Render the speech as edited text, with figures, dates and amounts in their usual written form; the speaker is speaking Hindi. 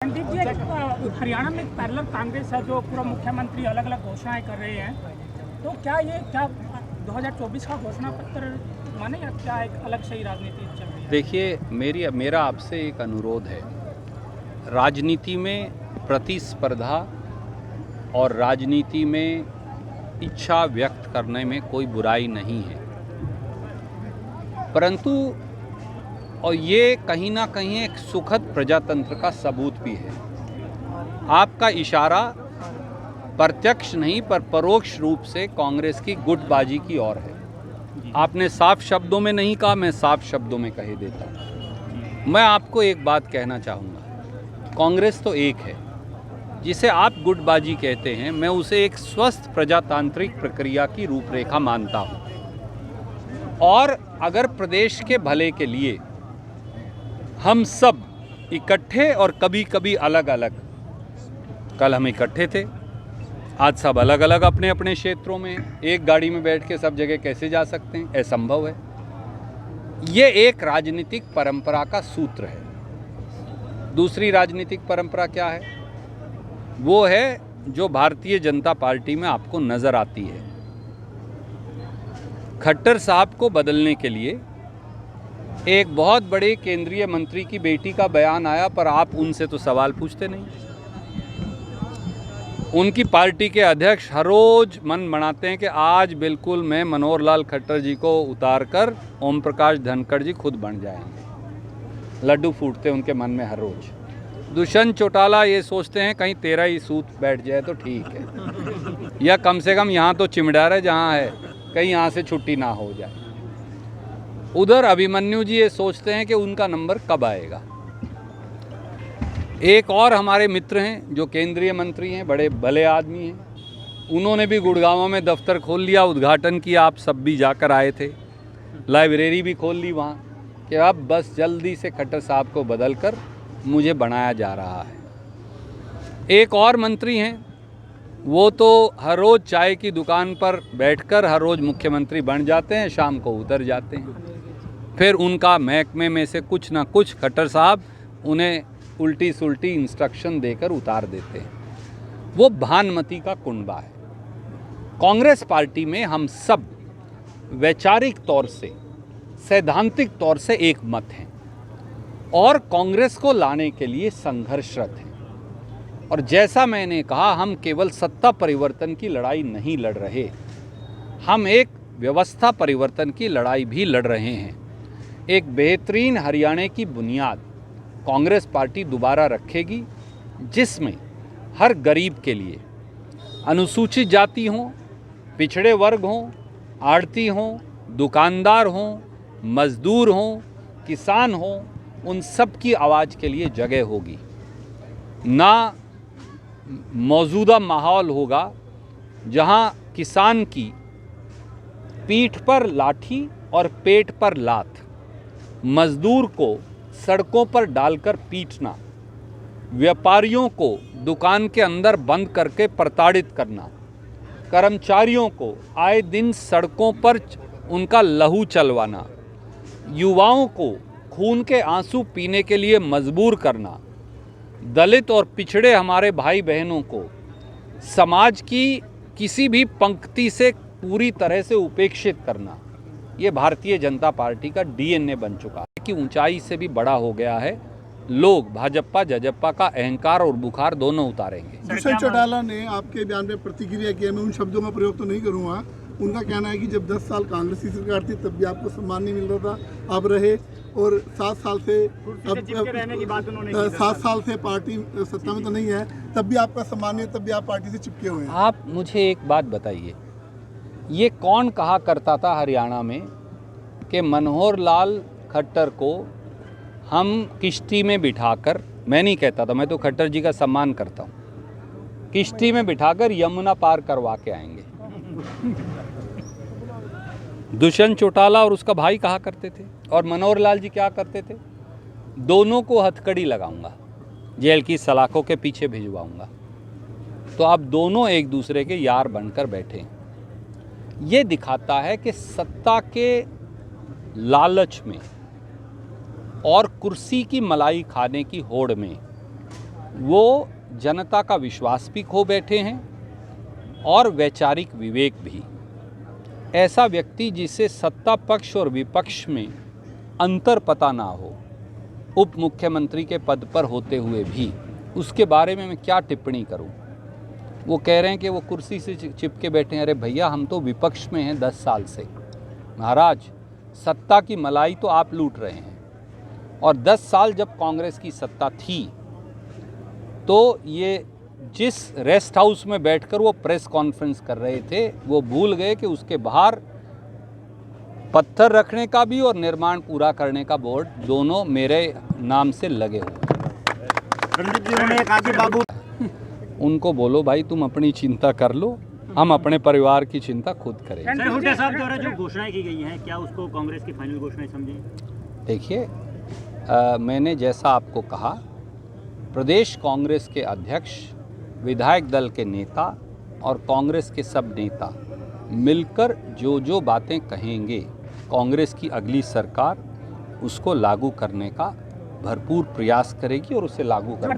रणदीप जी, हरियाणा में एक पैरेलल कांग्रेस है जो पूर्व मुख्यमंत्री अलग अलग घोषणाएं कर रहे हैं, तो क्या 2024 का घोषणा पत्र माने या क्या एक अलग से ही राजनीति चल रही है? देखिए, मेरा आपसे एक अनुरोध है। राजनीति में प्रतिस्पर्धा और राजनीति में इच्छा व्यक्त करने में कोई बुराई नहीं है, परंतु और ये कहीं ना कहीं एक सुखद प्रजातंत्र का सबूत भी है। आपका इशारा प्रत्यक्ष नहीं पर परोक्ष रूप से कांग्रेस की गुटबाजी की ओर है। आपने साफ शब्दों में नहीं कहा, मैं साफ शब्दों में कह देता हूँ। मैं आपको एक बात कहना चाहूँगा, कांग्रेस तो एक है। जिसे आप गुटबाजी कहते हैं, मैं उसे एक स्वस्थ प्रजातांत्रिक प्रक्रिया की रूपरेखा मानता हूँ। और अगर प्रदेश के भले के लिए हम सब इकट्ठे और कभी कभी अलग अलग, कल हम इकट्ठे थे, आज सब अलग अलग अपने अपने क्षेत्रों में, एक गाड़ी में बैठ के सब जगह कैसे जा सकते हैं? असंभव है। ये एक राजनीतिक परंपरा का सूत्र है। दूसरी राजनीतिक परंपरा क्या है? वो है जो भारतीय जनता पार्टी में आपको नज़र आती है। खट्टर साहब को बदलने के लिए एक बहुत बड़े केंद्रीय मंत्री की बेटी का बयान आया, पर आप उनसे तो सवाल पूछते नहीं। उनकी पार्टी के अध्यक्ष हर रोज मन बनाते हैं कि आज बिल्कुल मैं मनोहर लाल खट्टर जी को उतार कर ओम प्रकाश धनखड़ जी खुद बन जाएंगे। लड्डू फूटते उनके मन में हर रोज। दुष्यंत चौटाला ये सोचते हैं कहीं तेरा ही सूत बैठ जाए तो ठीक है, या कम से कम यहाँ तो चिमड़ा रहे जहाँ है, कहीं यहाँ से छुट्टी ना हो जाए। उधर अभिमन्यु जी ये सोचते हैं कि उनका नंबर कब आएगा। एक और हमारे मित्र हैं जो केंद्रीय मंत्री हैं, बड़े भले आदमी हैं, उन्होंने भी गुड़गांव में दफ्तर खोल लिया, उद्घाटन किया, आप सब भी जाकर आए थे। लाइब्रेरी भी खोल ली वहाँ, कि अब बस जल्दी से खट्टर साहब को बदल कर मुझे बनाया जा रहा है। एक और मंत्री हैं, वो तो हर रोज़ चाय की दुकान पर बैठकर हर रोज़ मुख्यमंत्री बन जाते हैं, शाम को उतर जाते हैं। फिर उनका महकमे में से कुछ ना कुछ खट्टर साहब उन्हें उल्टी सुल्टी इंस्ट्रक्शन देकर उतार देते हैं। वो भानुमति का कुंडा है। कांग्रेस पार्टी में हम सब वैचारिक तौर से, सैद्धांतिक तौर से एक मत हैं और कांग्रेस को लाने के लिए संघर्षरत हैं। और जैसा मैंने कहा, हम केवल सत्ता परिवर्तन की लड़ाई नहीं लड़ रहे, हम एक व्यवस्था परिवर्तन की लड़ाई भी लड़ रहे हैं। एक बेहतरीन हरियाणा की बुनियाद कांग्रेस पार्टी दोबारा रखेगी, जिसमें हर गरीब के लिए, अनुसूचित जाति हों, पिछड़े वर्ग हों, आड़ती हों, दुकानदार हों, मजदूर हों, किसान हों, उन सब की आवाज़ के लिए जगह होगी। ना मौजूदा माहौल होगा जहां किसान की पीठ पर लाठी और पेट पर लात, मजदूर को सड़कों पर डालकर पीटना, व्यापारियों को दुकान के अंदर बंद करके प्रताड़ित करना, कर्मचारियों को आए दिन सड़कों पर उनका लहू चलवाना, युवाओं को खून के आंसू पीने के लिए मजबूर करना, दलित और पिछड़े हमारे भाई बहनों को समाज की किसी भी पंक्ति से पूरी तरह से उपेक्षित करना, ये भारतीय जनता पार्टी का डीएनए बन चुका है कि ऊंचाई से भी बड़ा हो गया है। लोग भाजपा जजप्पा का अहंकार और बुखार दोनों उतारेंगे। दुष्यंत चौटाला ने आपके बयान में प्रतिक्रिया की है, मैं उन शब्दों का प्रयोग तो नहीं करूँगा। उनका कहना है कि जब 10 साल कांग्रेस की सरकार थी तब भी आपको सम्मान नहीं मिल रहा था, अब रहे, और 7 साल से अब 7 साल से पार्टी सत्ता में तो नहीं है, तब भी आपका सम्मान नहीं है, तब भी आप पार्टी से चिपके हुए हैं। आप मुझे एक बात बताइए, ये कौन कहा करता था हरियाणा में कि मनोहर लाल खट्टर को हम किश्ती में बिठाकर, मैं नहीं कहता था, मैं तो खट्टर जी का सम्मान करता हूँ, किश्ती में बिठाकर यमुना पार करवा के आएंगे। दुष्यंत चौटाला और उसका भाई कहा करते थे, और मनोहर लाल जी क्या करते थे? दोनों को हथकड़ी लगाऊंगा, जेल की सलाखों के पीछे भिजवाऊंगा। तो अब दोनों एक दूसरे के यार बनकर बैठे। ये दिखाता है कि सत्ता के लालच में और कुर्सी की मलाई खाने की होड़ में वो जनता का विश्वास भी खो बैठे हैं और वैचारिक विवेक भी। ऐसा व्यक्ति जिसे सत्ता पक्ष और विपक्ष में अंतर पता ना हो, उप मुख्यमंत्री के पद पर होते हुए भी, उसके बारे में मैं क्या टिप्पणी करूं। वो कह रहे हैं कि वो कुर्सी से चिपके बैठे हैं। अरे भैया, हम तो विपक्ष में हैं 10 साल से। महाराज, सत्ता की मलाई तो आप लूट रहे हैं, और 10 साल जब कांग्रेस की सत्ता थी तो ये जिस रेस्ट हाउस में बैठकर वो प्रेस कॉन्फ्रेंस कर रहे थे, वो भूल गए कि उसके बाहर पत्थर रखने का भी और निर्माण पूरा करने का बोर्ड दोनों मेरे नाम से लगे हुए। रणदीप जी, उन्होंने कहा कि बाबू, उनको बोलो भाई तुम अपनी चिंता कर लो, हम अपने परिवार की चिंता खुद करें। सर, हुड्डा साहब द्वारा जो घोषणाएं की गई हैं, क्या उसको कांग्रेस की फाइनल घोषणाएं समझें? देखिए, मैंने जैसा आपको कहा, प्रदेश कांग्रेस के अध्यक्ष, विधायक दल के नेता और कांग्रेस के सब नेता मिलकर जो जो बातें कहेंगे, कांग्रेस की अगली सरकार उसको लागू करने का भरपूर प्रयास करेगी और उसे लागू कर